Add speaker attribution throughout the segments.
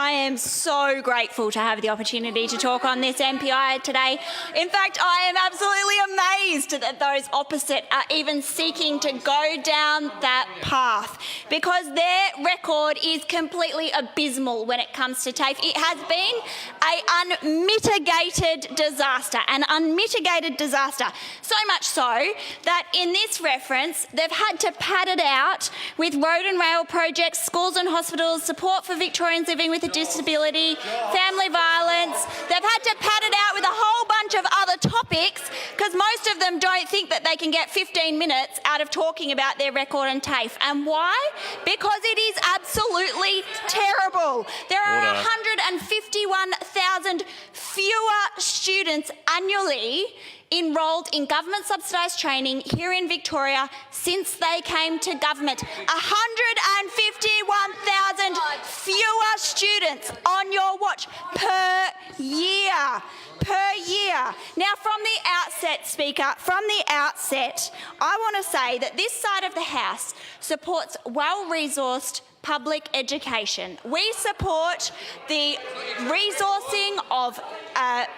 Speaker 1: I am so grateful to have the opportunity to talk on this MPI today. In fact, I am absolutely amazed that those opposite are even seeking to go down that path, because their record is completely abysmal when it comes to TAFE. It has been an unmitigated disaster, so much so that in this reference, they've had to pad it out with road and rail projects, schools and hospitals, support for Victorians living with a disability, family violence. They've had to pad it out with a whole bunch of other topics because most of them don't think that they can get 15 minutes out of talking about their record on TAFE. And why? Because it is absolutely terrible. There are 151,000 fewer students annually enrolled in government subsidised training here in Victoria since they came to government. 151,000 fewer students on your watch per year. Now, from the outset, Speaker, I want to say that this side of the House supports well-resourced public education. We support the resourcing of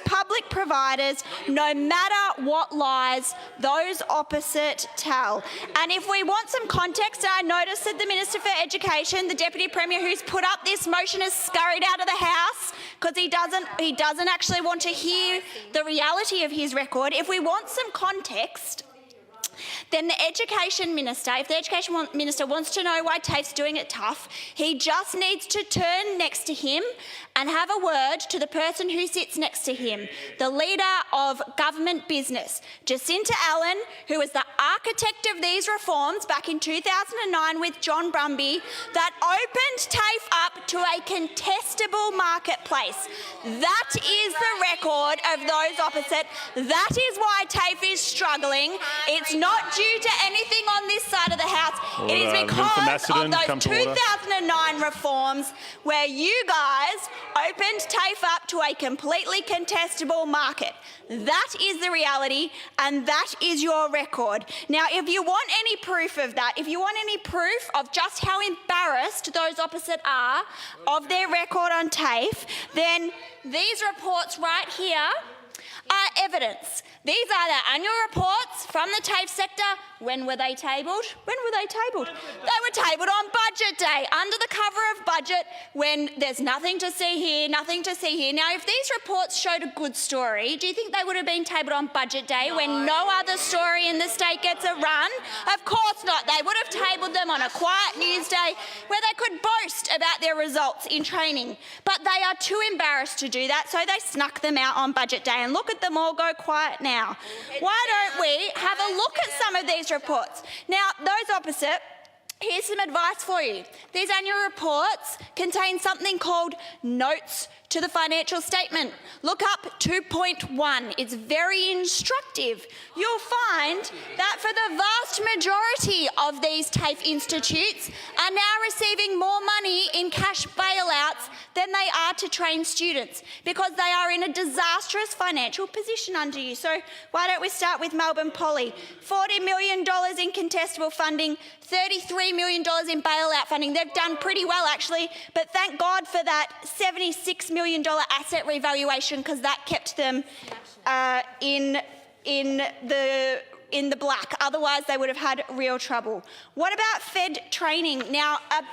Speaker 1: public providers, no matter what lies those opposite tell. And if we want some context, I noticed that the Minister for Education, the Deputy Premier who's put up this motion, has scurried out of the House because he doesn't actually want to hear the reality of his record. If we want some context, then the Education Minister, if the Education Minister wants to know why TAFE's doing it tough, he just needs to turn next to him and have a word to the person who sits next to him, the leader of government business, Jacinta Allen, who was the architect of these reforms back in 2009 with John Brumby, that opened TAFE up to a contestable marketplace. That is the record of those opposite. That is why TAFE is struggling. It's not due to anything on this side of the House. It is because of those 2009 reforms where you guys opened TAFE up to a completely contestable market. That is the reality, and that is your record. Now, if you want any proof of that, if you want any proof of just how embarrassed those opposite are of their record on TAFE, then these reports right here are evidence. These are the annual reports from the TAFE sector. When were they tabled? They were tabled on budget day, under the cover of budget, when there's nothing to see here. Now, if these reports showed a good story, do you think they would have been tabled on budget day when no other story in the state gets a run? Of course not. They would have tabled them on a quiet news day where they could boast about their results in training. But they are too embarrassed to do that, so they snuck them out on budget day. And look at them all go quiet now. Why don't we have a look at some of these reports? Now, those opposite, here's some advice for you. These annual reports contain something called notes to the financial statement. Look up 2.1. It's very instructive. You'll find that for the vast majority of these TAFE institutes are now receiving more money in cash bailouts than they are to train students, because they are in a disastrous financial position under you. So why don't we start with Melbourne Poly? $40 million in contestable funding, $33 million in bailout funding. They've done pretty well, actually, but thank God for that $76 million asset revaluation, because that kept them in the black. Otherwise, they would have had real trouble. What about Fed training? Now, an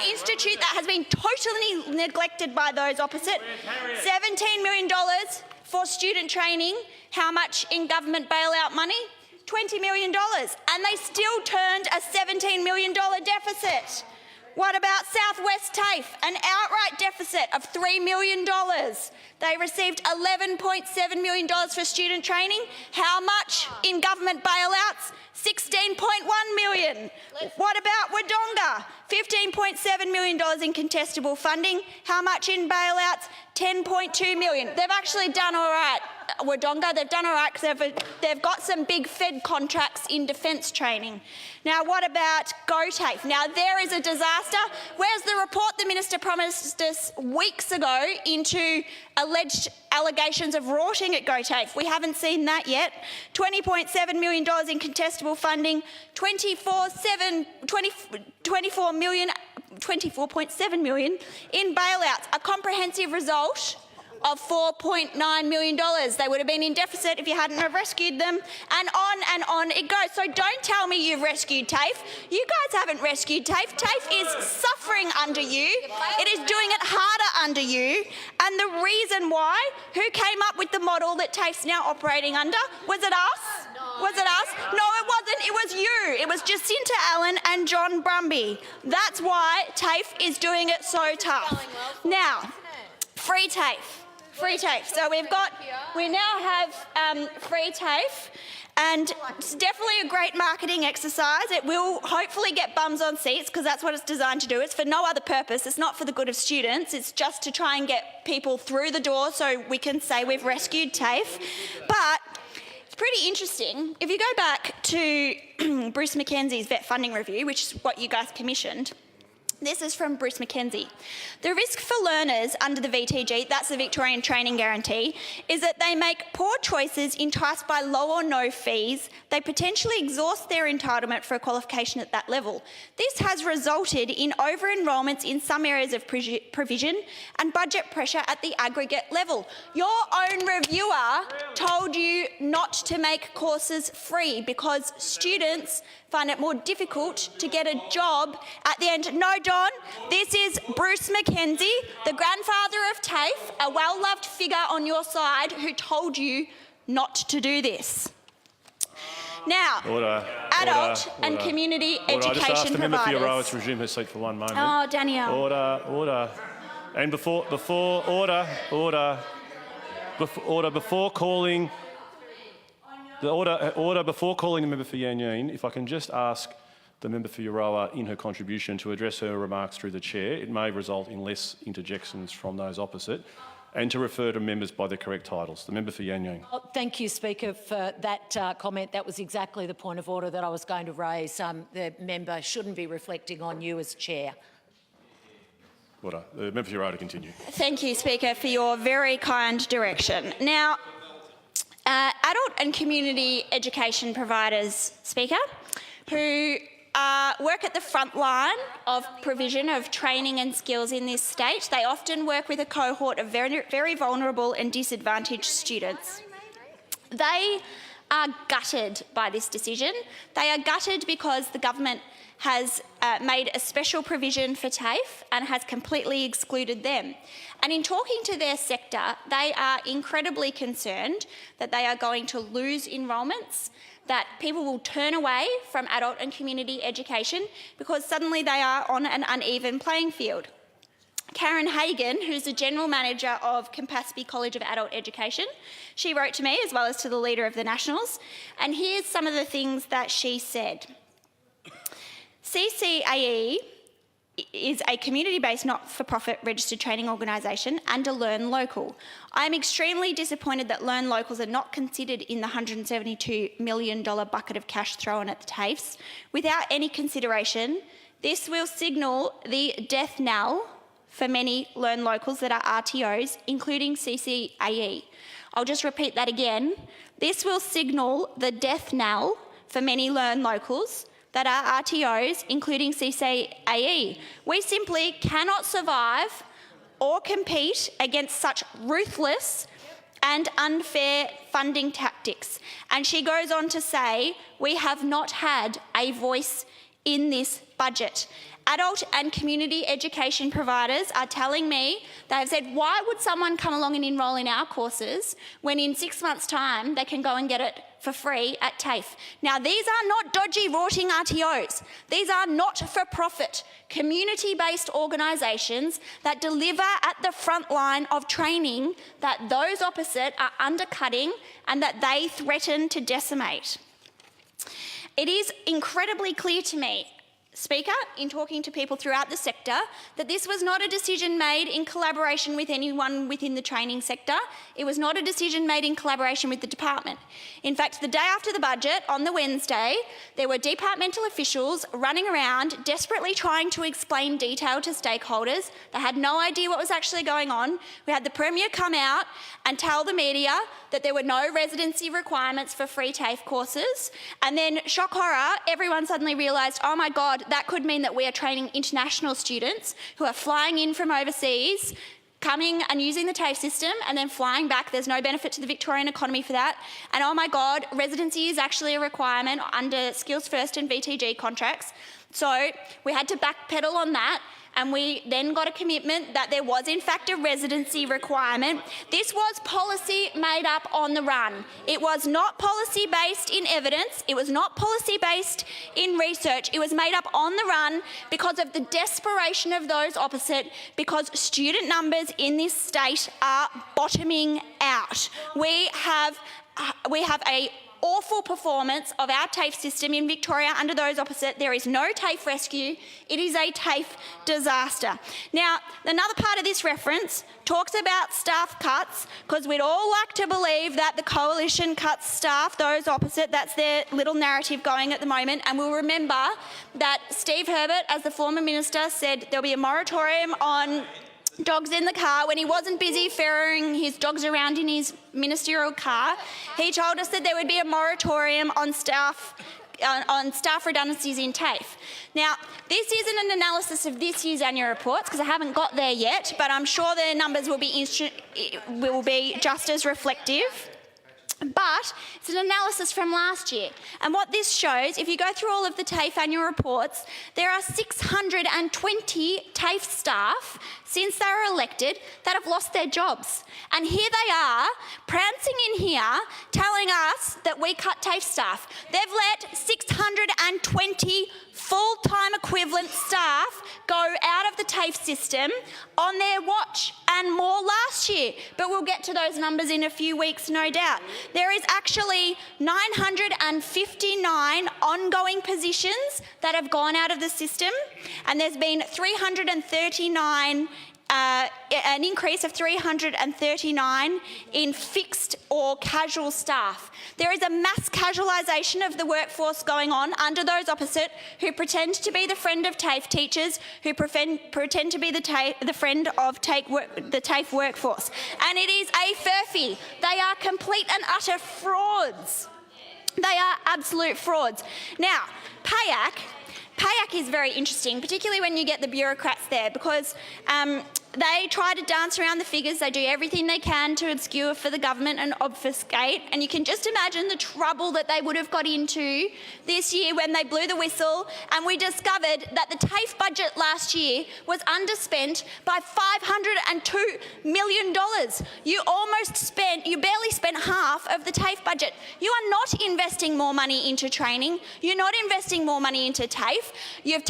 Speaker 1: institute that has been totally neglected by those opposite. $17 million for student training. How much in government bailout money? $20 million. And they still turned a $17 million deficit. What about Southwest TAFE? An outright deficit of $3 million. They received $11.7 million for student training. How much in government bailouts? $16.1 million. What about Wodonga? $15.7 million in contestable funding. How much in bailouts? $10.2 million. They've actually done all right, Wodonga. They've done all right because they've got some big Fed contracts in defence training. Now, what about GoTAFE? Now, there is a disaster. Where's the report the Minister promised us weeks ago into alleged allegations of rorting at GoTAFE? We haven't seen that yet. $20.7 million in contestable funding, $24 million $24.7 million in bailouts, a comprehensive result of $4.9 million. They would have been in deficit if you hadn't have rescued them, and on it goes. So don't tell me you've rescued TAFE. You guys haven't rescued TAFE. TAFE is suffering under you. It is doing it harder under you. And the reason why, who came up with the model that TAFE's now operating under? Was it us? Was it us? No, it wasn't. It was you. It was Jacinta Allen and John Brumby. That's why TAFE is doing it so tough. Now, free TAFE. Free TAFE. So we now have free TAFE, and it's definitely a great marketing exercise. It will hopefully get bums on seats, because that's what it's designed to do. It's for no other purpose. It's not for the good of students. It's just to try and get people through the door so we can say we've rescued TAFE. But it's pretty interesting. If you go back to Bruce Mackenzie's vet funding review, which is what you guys commissioned, this is from Bruce Mackenzie. The risk for learners under the VTG, that's the Victorian Training Guarantee, is that they make poor choices enticed by low or no fees. They potentially exhaust their entitlement for a qualification at that level. This has resulted in over-enrolments in some areas of provision and budget pressure at the aggregate level. Your own reviewer told you not to make courses free because students find it more difficult to get a job at the end. No, Don, this is Bruce Mackenzie, the grandfather of TAFE, a well-loved figure on your side who told you not to do this. Now, adult and community education
Speaker 2: I just asked the member for
Speaker 1: providers.
Speaker 2: Euroa to resume her seat for one moment.
Speaker 1: Oh, Danielle.
Speaker 2: Order. And before calling the member for Yan Yean, if I can just ask the member for Euroa in her contribution to address her remarks through the chair. It may result in less interjections from those opposite, and to refer to members by their correct titles. The member for Yan Yean.
Speaker 3: Oh, thank you, Speaker, for that comment. That was exactly the point of order that I was going to raise. The member shouldn't be reflecting on you as chair.
Speaker 2: Order. The member for Euroa to continue.
Speaker 1: Thank you, Speaker, for your very kind direction. Now, adult and community education providers, Speaker, who work at the front line of provision of training and skills in this state. They often work with a cohort of very, very vulnerable and disadvantaged students. They are gutted by this decision. They are gutted because the government has made a special provision for TAFE and has completely excluded them. And in talking to their sector, they are incredibly concerned that they are going to lose enrolments, that people will turn away from adult and community education because suddenly they are on an uneven playing field. Karen Hagan, who's the General Manager of Campaspe College of Adult Education, she wrote to me as well as to the Leader of the Nationals, and here's some of the things that she said. CCAE is a community-based not-for-profit registered training organisation and a Learn Local. I am extremely disappointed that Learn Locals are not considered in the $172 million bucket of cash thrown at the TAFEs. Without any consideration, this will signal the death knell for many Learn Locals that are RTOs, including CCAE. I'll just repeat that again. This will signal the death knell for many Learn Locals that are RTOs, including CCAE. We simply cannot survive or compete against such ruthless and unfair funding tactics. And she goes on to say, we have not had a voice in this budget. Adult and community education providers are telling me, they have said, why would someone come along and enrol in our courses when in 6 months' time they can go and get it for free at TAFE? Now, these are not dodgy, rorting RTOs. These are not-for-profit, community-based organisations that deliver at the front line of training that those opposite are undercutting and that they threaten to decimate. It is incredibly clear to me, Speaker, in talking to people throughout the sector, that this was not a decision made in collaboration with anyone within the training sector. It was not a decision made in collaboration with the department. In fact, the day after the budget, on the Wednesday, there were departmental officials running around desperately trying to explain detail to stakeholders. They had no idea what was actually going on. We had the Premier come out and tell the media that there were no residency requirements for free TAFE courses. And then, shock horror, everyone suddenly realised, oh my God, that could mean that we are training international students who are flying in from overseas, coming and using the TAFE system and then flying back. There's no benefit to the Victorian economy for that. And oh my God, residency is actually a requirement under Skills First and VTG contracts. So we had to backpedal on that, and we then got a commitment that there was in fact a residency requirement. This was policy made up on the run. It was not policy based in evidence. It was not policy based in research. It was made up on the run because of the desperation of those opposite, because student numbers in this state are bottoming out. We have a awful performance of our TAFE system in Victoria under those opposite. There is no TAFE rescue. It is a TAFE disaster. Now, another part of this reference talks about staff cuts, because we'd all like to believe that the coalition cuts staff, those opposite. That's their little narrative going at the moment. And we'll remember that Steve Herbert, as the former minister, said there'll be a moratorium on dogs in the car. When he wasn't busy ferrying his dogs around in his ministerial car, he told us that there would be a moratorium on staff redundancies in TAFE. Now, this isn't an analysis of this year's annual reports, because I haven't got there yet, but I'm sure the numbers will be just as reflective. But it's an analysis from last year. And what this shows, if you go through all of the TAFE annual reports, there are 620 TAFE staff since they were elected that have lost their jobs. And here they are, prancing in here, telling us that we cut TAFE staff. They've let 620 full-time equivalent staff go out of the TAFE system on their watch, and more last year. But we'll get to those numbers in a few weeks, no doubt. There is actually 959 ongoing positions that have gone out of the system, and there's been 339 an increase of 339 in fixed or casual staff. There is a mass casualisation of the workforce going on under those opposite, who pretend to be the friend of TAFE teachers, who pretend to be the friend of the TAFE workforce. And it is a furphy. They are complete and utter frauds. They are absolute frauds. Now, PAYAC is very interesting, particularly when you get the bureaucrats there, because they try to dance around the figures. They do everything they can to obscure for the government and obfuscate. And you can just imagine the trouble that they would have got into this year when they blew the whistle and we discovered that the TAFE budget last year was underspent by $502 million. You barely spent half of the TAFE budget. You are not investing more money into training. You're not investing more money into TAFE. You've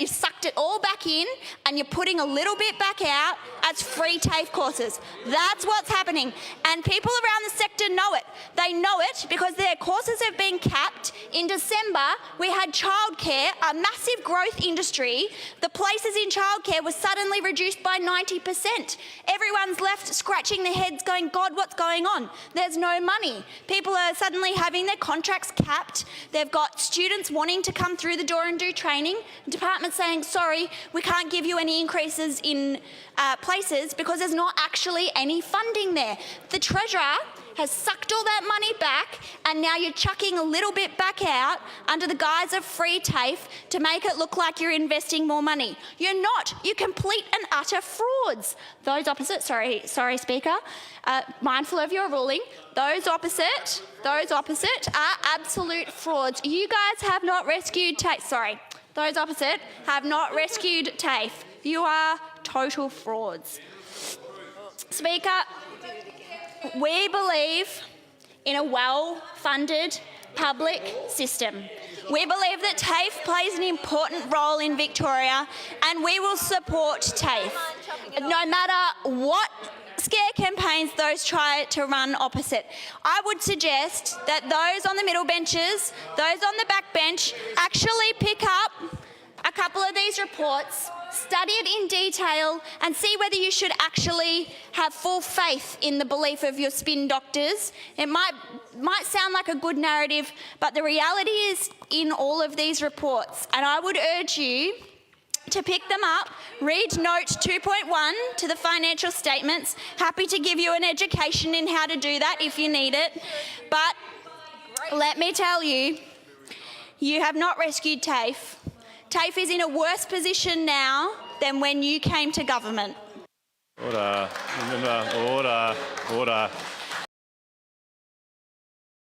Speaker 1: sucked it all back in, and you're putting a little bit back out as free TAFE courses. That's what's happening. And people around the sector know it. They know it because their courses have been capped. In December, we had childcare, a massive growth industry. The places in childcare were suddenly reduced by 90%. Everyone's left scratching their heads going, God, what's going on? There's no money. People are suddenly having their contracts capped. They've got students wanting to come through the door and do training. The department saying, sorry, we can't give you any increases in places because there's not actually any funding there. The Treasurer has sucked all that money back, and now you're chucking a little bit back out under the guise of free TAFE to make it look like you're investing more money. You're not. You're complete and utter frauds. Those opposite, sorry, Speaker, mindful of your ruling, those opposite are absolute frauds. You guys have not rescued TAFE. Those opposite have not rescued TAFE. You are total frauds. Speaker, we believe in a well-funded public system. We believe that TAFE plays an important role in Victoria, and we will support TAFE, no matter what scare campaigns those try to run opposite. I would suggest that those on the middle benches, those on the back bench, actually pick up a couple of these reports, study it in detail, and see whether you should actually have full faith in the belief of your spin doctors. It might sound like a good narrative, but the reality is in all of these reports. And I would urge you to pick them up, read note 2.1 to the financial statements. Happy to give you an education in how to do that if you need it. But let me tell you, you have not rescued TAFE. TAFE is in a worse position now than when you came to government.
Speaker 2: Order. Remember, order.